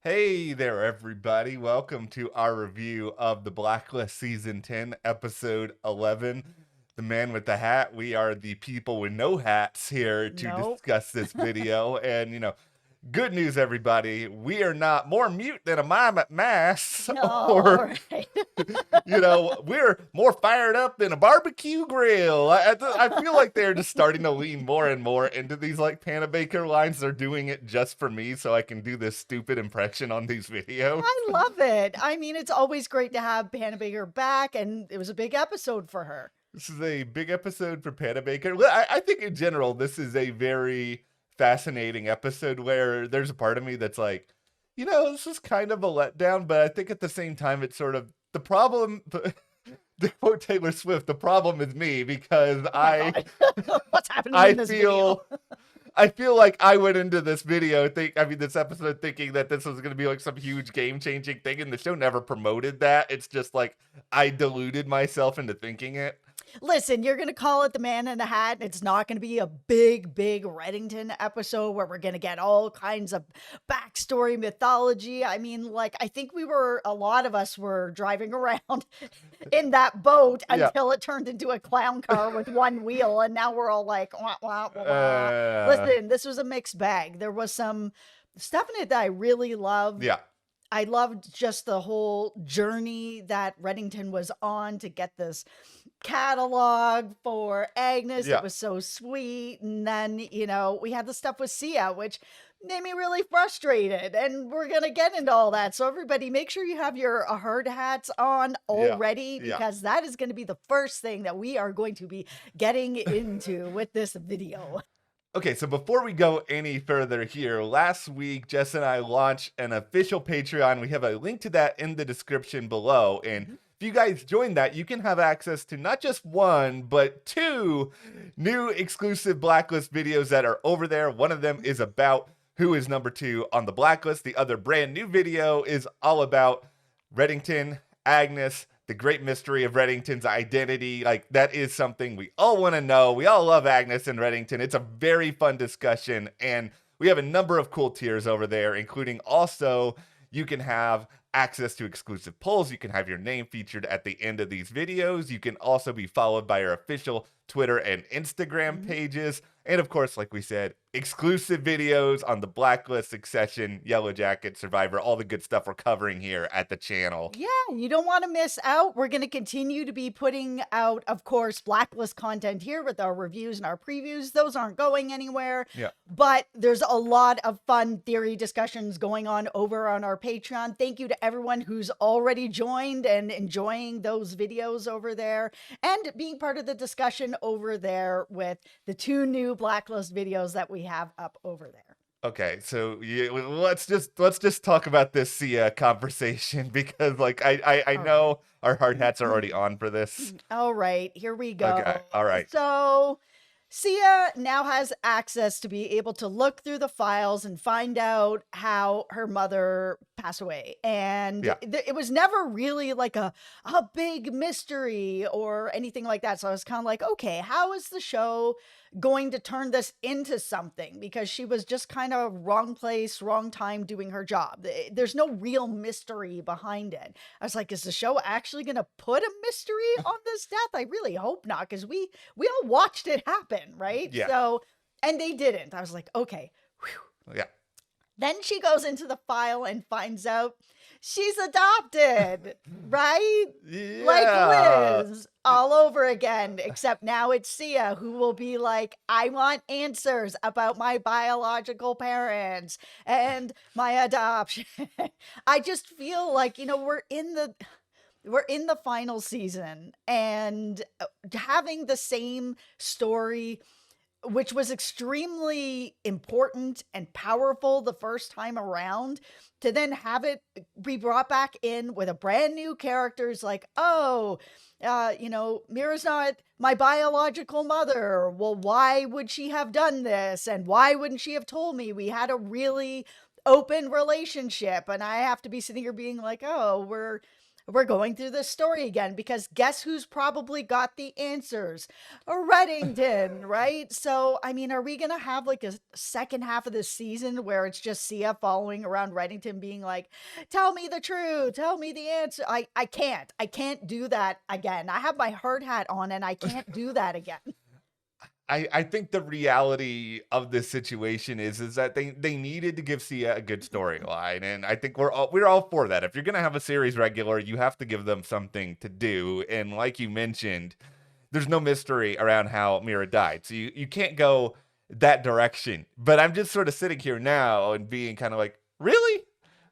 Hey there, everybody. Welcome to our review of the Blacklist Season 10, Episode 11. The Man with the Hat. We are the people with no hats here to Nope. discuss this video. And, good news, everybody. We are not more mute than a mime at mass, All or right. we're more fired up than a barbecue grill. I feel like they're just starting to lean more and more into these like Panabaker lines. They're doing it just for me so I can do this stupid impression on these videos. I love it. I mean, it's always great to have Panabaker back, and it was a big episode for her. This is a big episode for Panabaker. I think in general, this is a very fascinating episode where there's a part of me that's like, this is kind of a letdown, but I think at the same time, it's sort of the problem. To quote Taylor Swift, the problem is me because Oh my God. What's happening I in this video? feel I feel like I went into this this episode thinking that this was going to be like some huge game changing thing, and the show never promoted that. It's just like I deluded myself into thinking it. Listen, you're going to call it The Man in the Hat, and it's not going to be a big Reddington episode where we're going to get all kinds of backstory mythology. I mean, like, I think a lot of us were driving around in that boat Yeah. until it turned into a clown car with one wheel, and now we're all like, wah, wah, wah, wah. Uh, Listen, this was a mixed bag. There was some stuff in it that I really loved. yeah. I loved just the whole journey that Reddington was on to get this catalog for Agnes. Yeah. It was so sweet. And then, we had the stuff with Sia, which made me really frustrated. And we're going to get into all that. So, everybody, make sure you have your herd hats on Yeah. already, Yeah. because that is going to be the first thing that we are going to be getting into with this video. Okay, so before we go any further here, last week Jess and I launched an official Patreon. We have a link to that in the description below. And if you guys join that, you can have access to not just one, but two new exclusive Blacklist videos that are over there. One of them is about who is number 2 on the Blacklist. The other brand new video is all about Reddington, Agnes, the great mystery of Reddington's identity. Like, that is something we all want to know. We all love Agnes and Reddington. It's a very fun discussion, and we have a number of cool tiers over there, including also you can have access to exclusive polls. You can have your name featured at the end of these videos. You can also be followed by our official Twitter and Instagram pages. And of course, like we said, exclusive videos on the Blacklist, Succession, Yellow Jacket, Survivor, all the good stuff we're covering here at the channel. Yeah, you don't want to miss out. We're going to continue to be putting out, of course, Blacklist content here with our reviews and our previews. Those aren't going anywhere. Yeah. But there's a lot of fun theory discussions going on over on our Patreon. Thank you to everyone who's already joined and enjoying those videos over there and being part of the discussion over there with the 2 new Blacklist videos that we have up over there. Okay, so let's just talk about this Sia conversation because I know our hard hats are already on for this. All right, here we go. Okay, all right. So Sia now has access to be able to look through the files and find out how her mother passed away. And Yeah. it was never really like a big mystery or anything like that. So I was kind of like, okay, how is the show going to turn this into something? Because she was just kind of wrong place, wrong time doing her job. There's no real mystery behind it. I was like, is the show actually going to put a mystery on this death? I really hope not, because we all watched it happen, right? Yeah. So, and they didn't. I was like, okay. Whew. Yeah. Then she goes into the file and finds out she's adopted, right? Yeah. Like Liz all over again, except now it's Sia who will be like, I want answers about my biological parents and my adoption. I just feel like, we're in the final season, and having the same story, which was extremely important and powerful the first time around, to then have it be brought back in with a brand new characters like, Mira's not my biological mother. Well, why would she have done this? And why wouldn't she have told me? We had a really open relationship. And I have to be sitting here being like, oh, we're we're going through this story again because guess who's probably got the answers? Reddington, right? So, I mean, are we going to have like a second half of the season where it's just Sia following around Reddington being like, tell me the truth, tell me the answer? I can't. I can't do that again. I have my hard hat on and I can't do that again. I think the reality of this situation is that they needed to give Sia a good storyline, and I think we're all for that. If you're gonna have a series regular, you have to give them something to do, and like you mentioned, there's no mystery around how Mira died, so you can't go that direction. But I'm just sort of sitting here now and being kind of like, really,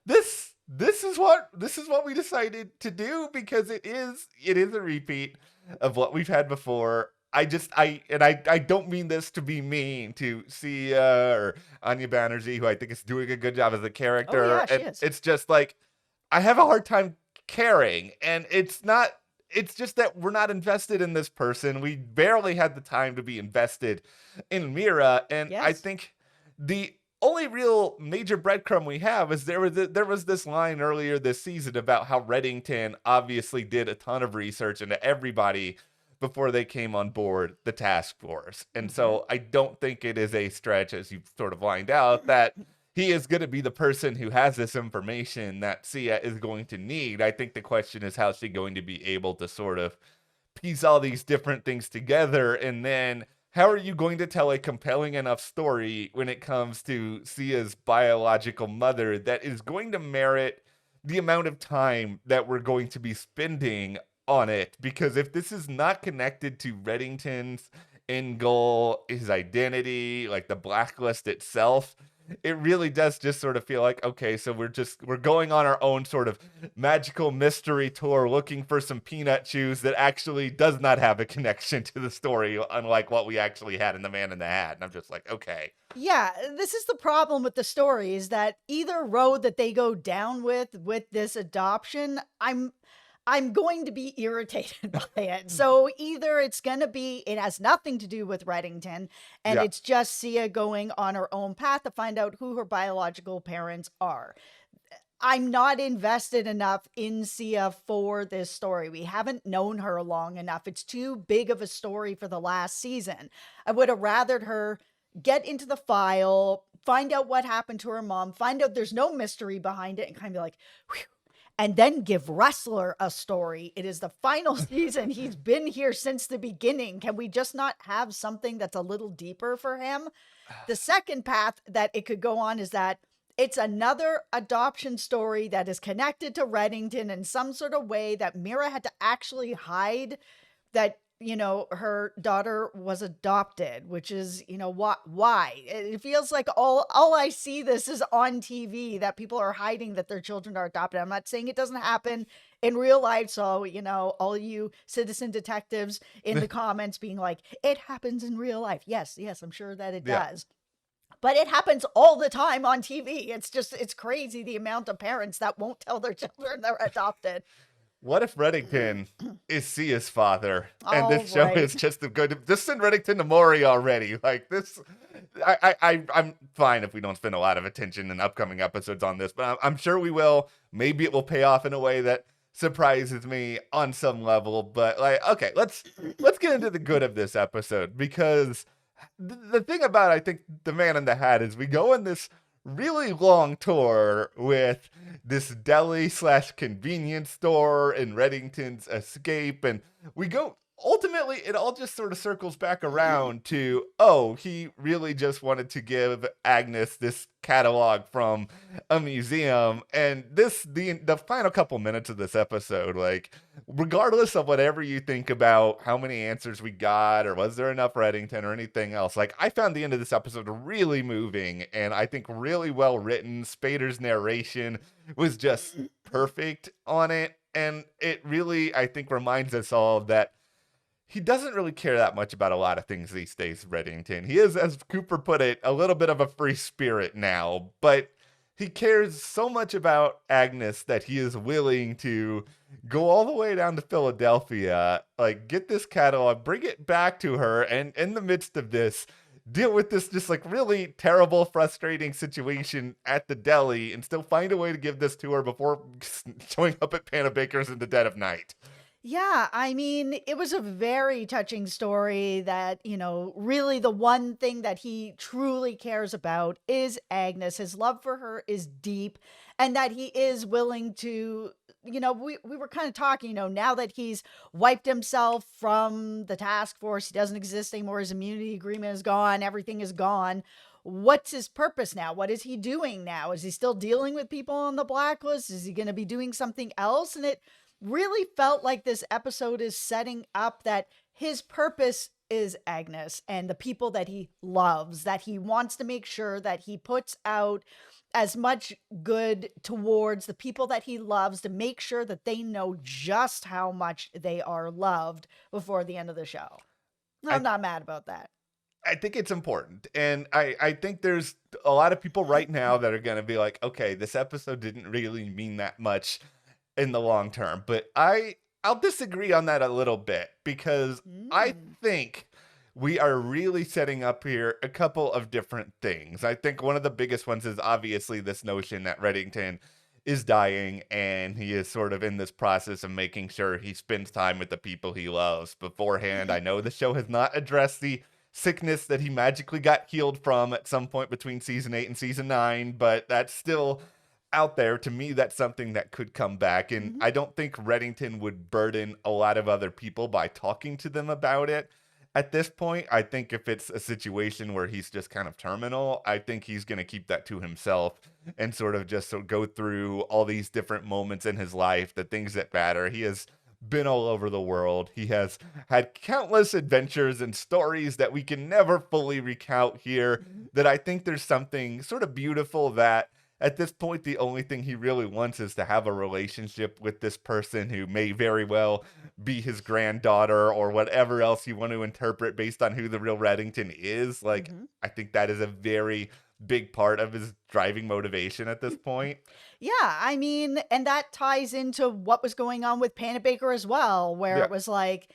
this is what we decided to do because it is a repeat of what we've had before. I don't mean this to be mean to Sia or Anya Banerjee, who I think is doing a good job as a Oh, character. yeah, she And is. it's just like I have a hard time caring, and it's just that we're not invested in this person. We barely had the time to be invested in Mira, and I Yes. think the only real major breadcrumb we have is there was this line earlier this season about how Reddington obviously did a ton of research into everybody before they came on board the task force. And Hmm. so I don't think it is a stretch, as you've sort of lined out, that he is going to be the person who has this information that Sia is going to need. I think the question is how's she going to be able to sort of piece all these different things together, and then how are you going to tell a compelling enough story when it comes to Sia's biological mother that is going to merit the amount of time that we're going to be spending on it? Because if this is not connected to Reddington's end goal, his identity, like the blacklist itself, it really does just sort of feel like, okay, so we're going on our own sort of magical mystery tour looking for some peanut chews that actually does not have a connection to the story, unlike what we actually had in The Man in the Hat. And I'm just like, okay. Yeah, this is the problem with the story is that either road that they go down with this adoption, I'm going to be irritated by it. So either it's going to be it has nothing to do with Reddington and Yeah. it's just Sia going on her own path to find out who her biological parents are. I'm not invested enough in Sia for this story. We haven't known her long enough. It's too big of a story for the last season. I would have rathered her get into the file, find out what happened to her mom, find out there's no mystery behind it, and kind of be like, whew, and then give Wrestler a story. It is the final season. He's been here since the beginning. Can we just not have something that's a little deeper for him? The second path that it could go on is that it's another adoption story that is connected to Reddington in some sort of way that Mira had to actually hide that, her daughter was adopted, which is, why? It feels like all I see this is on TV that people are hiding that their children are adopted. I'm not saying it doesn't happen in real life. So, all you citizen detectives in the comments being like, it happens in real life. Yes, I'm sure that it Yeah. does. But it happens all the time on TV. It's crazy the amount of parents that won't tell their children they're adopted. What if Reddington is Sia's father, and All this show right. is just just send Reddington to Maury already? Like this, I'm fine if we don't spend a lot of attention in upcoming episodes on this, but I'm sure we will. Maybe it will pay off in a way that surprises me on some level. But like, okay, let's get into the good of this episode, because the thing about, I think, The Man in the Hat is we go in this really long tour with this deli slash convenience store and Reddington's escape, and we go ultimately it all just sort of circles back around to, oh, he really just wanted to give Agnes this catalog from a museum. And the final couple minutes of this episode, like, regardless of whatever you think about how many answers we got or was there enough Reddington or anything else, like, I found the end of this episode really moving and I think really well written. Spader's narration was just perfect on it, and it really, I think, reminds us all that he doesn't really care that much about a lot of things these days, Reddington. He is, as Cooper put it, a little bit of a free spirit now, but he cares so much about Agnes that he is willing to go all the way down to Philadelphia, like, get this catalog, bring it back to her, and in the midst of this, deal with this just like really terrible, frustrating situation at the deli and still find a way to give this to her before showing up at Panabaker's in the dead of night. Yeah, I mean, it was a very touching story that, really the one thing that he truly cares about is Agnes. His love for her is deep, and that he is willing to, we were kind of talking, now that he's wiped himself from the task force, he doesn't exist anymore, his immunity agreement is gone, everything is gone. What's his purpose now? What is he doing now? Is he still dealing with people on the blacklist? Is he going to be doing something else? And it really felt like this episode is setting up that his purpose is Agnes and the people that he loves, that he wants to make sure that he puts out as much good towards the people that he loves to make sure that they know just how much they are loved before the end of the show. I'm I, not mad about that. I think it's important. And I think there's a lot of people right now that are going to be like, okay, this episode didn't really mean that much in the long term. But I'll disagree on that a little bit because I think we are really setting up here a couple of different things. I think one of the biggest ones is obviously this notion that Reddington is dying and he is sort of in this process of making sure he spends time with the people he loves beforehand. I know the show has not addressed the sickness that he magically got healed from at some point between season 8 and season 9, but that's still out there. To me, that's something that could come back. And I don't think Reddington would burden a lot of other people by talking to them about it. At this point, I think if it's a situation where he's just kind of terminal, I think he's going to keep that to himself and sort of just go through all these different moments in his life, the things that matter. He has been all over the world. He has had countless adventures and stories that we can never fully recount here, that I think there's something sort of beautiful that at this point, the only thing he really wants is to have a relationship with this person who may very well be his granddaughter or whatever else you want to interpret based on who the real Reddington is. Like, I think that is a very big part of his driving motivation at this point. Yeah, I mean, and that ties into what was going on with Panabaker as well, where it was like,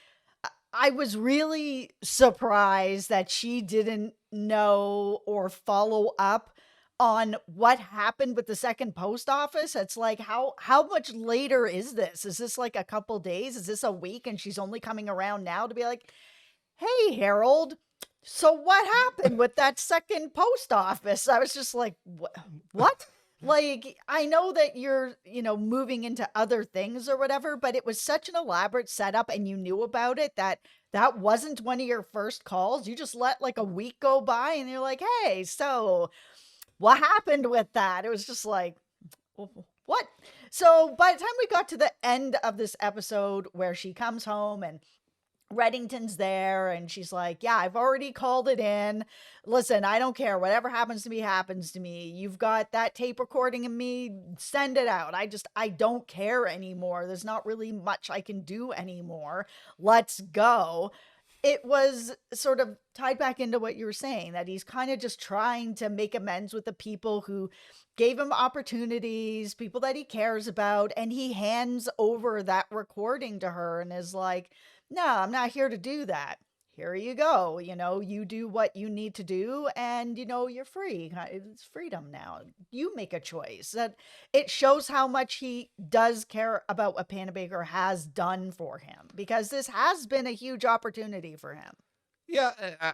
I was really surprised that she didn't know or follow up on what happened with the second post office. It's like, how much later is this? Is this like a couple days? Is this a week? And she's only coming around now to be like, hey, Harold, so what happened with that second post office? I was just like, what? Like, I know that you're, moving into other things or whatever, but it was such an elaborate setup and you knew about it that wasn't one of your first calls. You just let like a week go by and you're like, hey, so what happened with that? It was just like, what? So by the time we got to the end of this episode where she comes home and Reddington's there and she's like, yeah, I've already called it in. Listen, I don't care. Whatever happens to me, happens to me. You've got that tape recording of me. Send it out. I don't care anymore. There's not really much I can do anymore. Let's go. It was sort of tied back into what you were saying, that he's kind of just trying to make amends with the people who gave him opportunities, people that he cares about, and he hands over that recording to her and is like, no, I'm not here to do that. Here you go. You do what you need to do and, you're free. It's freedom now. You make a choice. That it shows how much he does care about what Panabaker has done for him, because this has been a huge opportunity for him. Yeah,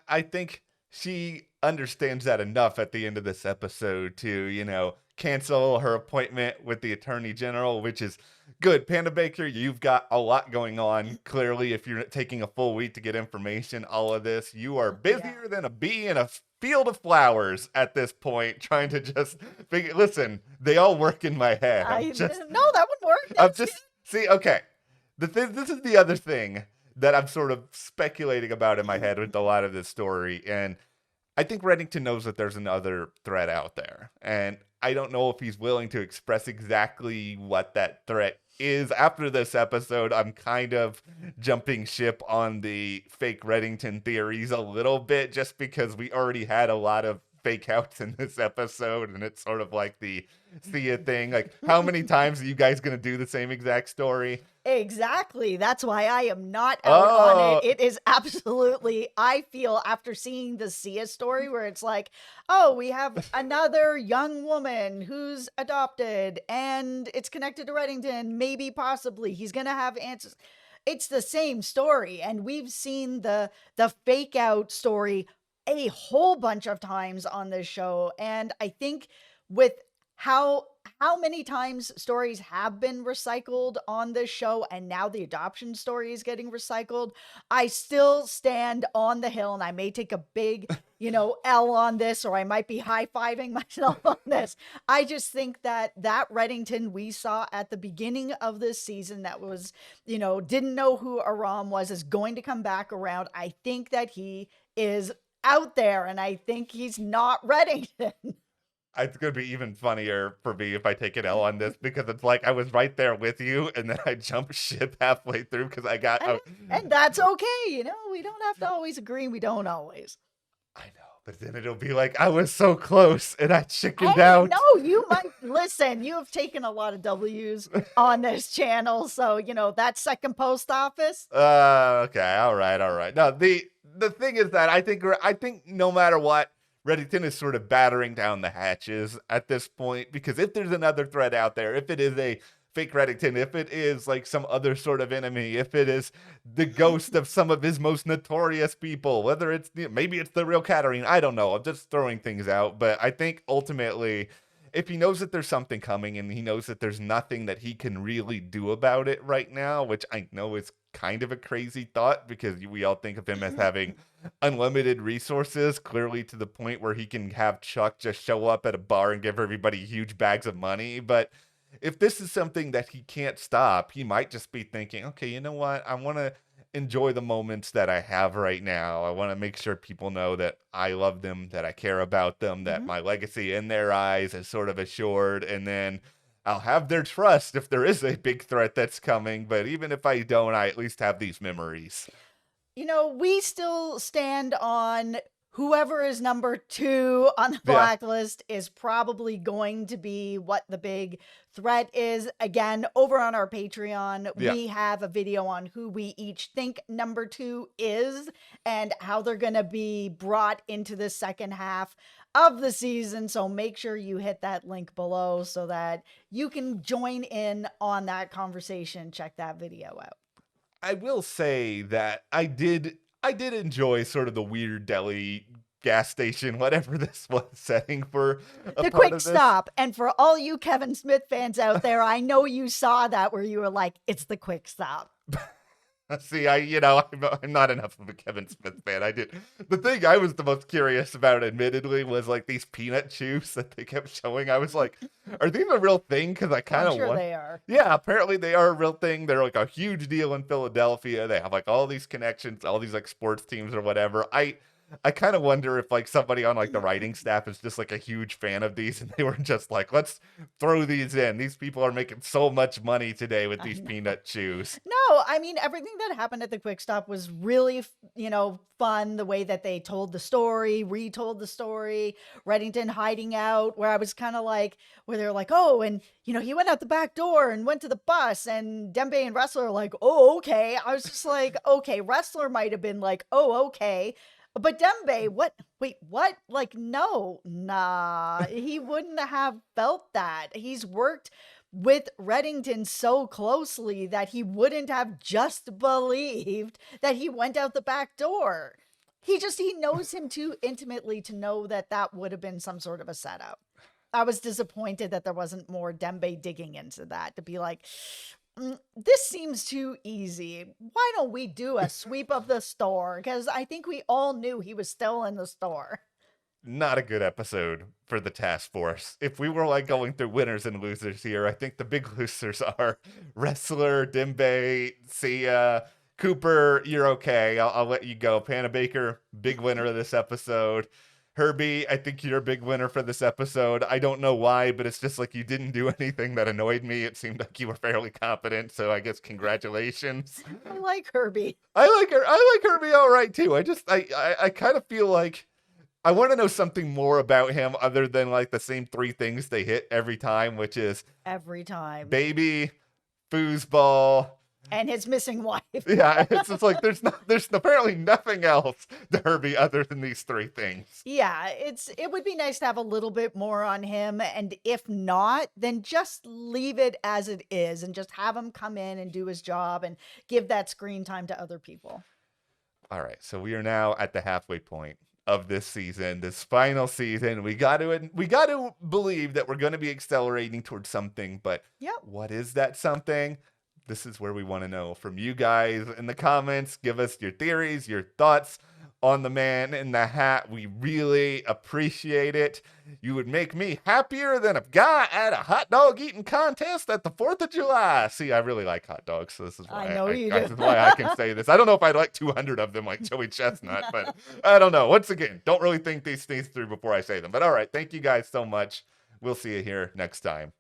I think she understands that enough at the end of this episode to, cancel her appointment with the Attorney General, which is good. Panabaker, you've got a lot going on. Clearly, if you're taking a full week to get information, all of this, you are busier than a bee in a field of flowers at this point, trying to just figure, listen, they all work in my head. No, that would work. See, okay. This is the other thing that I'm sort of speculating about in my head with a lot of this story. And I think Reddington knows that there's another threat out there. And I don't know if he's willing to express exactly what that threat is. After this episode, I'm kind of jumping ship on the fake Reddington theories a little bit, just because we already had a lot of fake outs in this episode, and it's sort of like the Sia thing. Like, how many times are you guys gonna do the same exact story? Exactly. That's why I am not out on it. Oh, It is absolutely, I feel after seeing the Sia story where it's like, oh, we have another young woman who's adopted and it's connected to Reddington. Maybe, possibly, he's going to have answers. It's the same story. And we've seen the fake out story a whole bunch of times on this show. And I think with how many times stories have been recycled on this show and now the adoption story is getting recycled, I still stand on the hill, and I may take a big, L on this, or I might be high-fiving myself on this. I just think that Reddington we saw at the beginning of this season that was, didn't know who Aram was, is going to come back around. I think that he is out there, and I think he's not Reddington. it's gonna be even funnier for me if I take an L on this, because it's like I was right there with you, and then I jumped ship halfway through because I got. And that's okay, we don't have to always agree. We don't always. I know, but then it'll be like I was so close and I chickened out. No, you might listen. You have taken a lot of W's on this channel, so that second post office. Okay, all right. No, the thing is that I think no matter what, Reddington is sort of battering down the hatches at this point, because if there's another threat out there, if it is a fake Reddington, if it is like some other sort of enemy, if it is the ghost of some of his most notorious people, whether it's maybe it's the real Katarine, I don't know. I'm just throwing things out, but I think ultimately, if he knows that there's something coming and he knows that there's nothing that he can really do about it right now, which I know is kind of a crazy thought because we all think of him as having unlimited resources, clearly to the point where he can have Chuck just show up at a bar and give everybody huge bags of money. But if this is something that he can't stop, he might just be thinking, okay, you know what? I want to enjoy the moments that I have right now. I want to make sure people know that I love them, that I care about them, that my legacy in their eyes is sort of assured. And then I'll have their trust if there is a big threat that's coming. But even if I don't, I at least have these memories. We still stand on whoever is number 2 on the Blacklist is probably going to be what the big threat is. Again, over on our Patreon, we have a video on who we each think number 2 is and how they're going to be brought into the second half of the season. So make sure you hit that link below so that you can join in on that conversation. Check that video out. I will say that I did enjoy sort of the weird deli gas station, whatever this was setting for a the part quick of this. stop. And for all you Kevin Smith fans out there, I know you saw that where you were like, it's the quick stop. See, I'm not enough of a Kevin Smith fan. The thing I was the most curious about, admittedly, was like these peanut chews that they kept showing. I was like, are these a real thing? Because I kind of sure they are. Yeah, apparently they are a real thing. They're like a huge deal in Philadelphia. They have like all these connections, all these like sports teams or whatever. I kind of wonder if like somebody on like the writing staff is just like a huge fan of these and they were just like, let's throw these in. These people are making so much money today with these peanut chews. No, I mean, everything that happened at the quick stop was really, fun. The way that they told the story, retold the story, Reddington hiding out, where I was kind of like, where they're like, oh, and he went out the back door and went to the bus, and Dembe and Wrestler are like, oh, okay. I was just like, okay, Wrestler might have been like, oh, okay. But Dembe, what? Wait, what? Like, no, nah, he wouldn't have felt that. He's worked with Reddington so closely that he wouldn't have just believed that he went out the back door. He knows him too intimately to know that that would have been some sort of a setup. I was disappointed that there wasn't more Dembe digging into that to be like, this seems too easy. Why don't we do a sweep of the store? Because I think we all knew he was still in the store. Not a good episode for the task force. If we were like going through winners and losers here, I think the big losers are Wrestler, Dembe, Sia, Cooper. You're okay. I'll let you go. Panabaker, big winner of this episode. Herbie, I think you're a big winner for this episode. I don't know why, but it's just like you didn't do anything that annoyed me. It seemed like you were fairly competent, so I guess congratulations. I like Herbie. I like Herbie all right too. I kind of feel like I want to know something more about him other than like the same 3 things they hit every time, which is Every time. baby, foosball, And his missing wife. yeah, it's just like there's apparently nothing else, Derby, other than these 3 things. Yeah, it would be nice to have a little bit more on him, and if not, then just leave it as it is and just have him come in and do his job and give that screen time to other people. All right, so we are now at the halfway point of this season, this final season. We got to believe that we're going to be accelerating towards something, but Yep. what is that something? This is where we want to know from you guys in the comments. Give us your theories, your thoughts on the man in the hat. We really appreciate it. You would make me happier than a guy at a hot dog eating contest at the 4th of July. See, I really like hot dogs, so this is why I know you do. this is why I can say this. I don't know if I'd like 200 of them like Joey Chestnut, but I don't know. Once again, don't really think these things through before I say them. But all right, thank you guys so much. We'll see you here next time.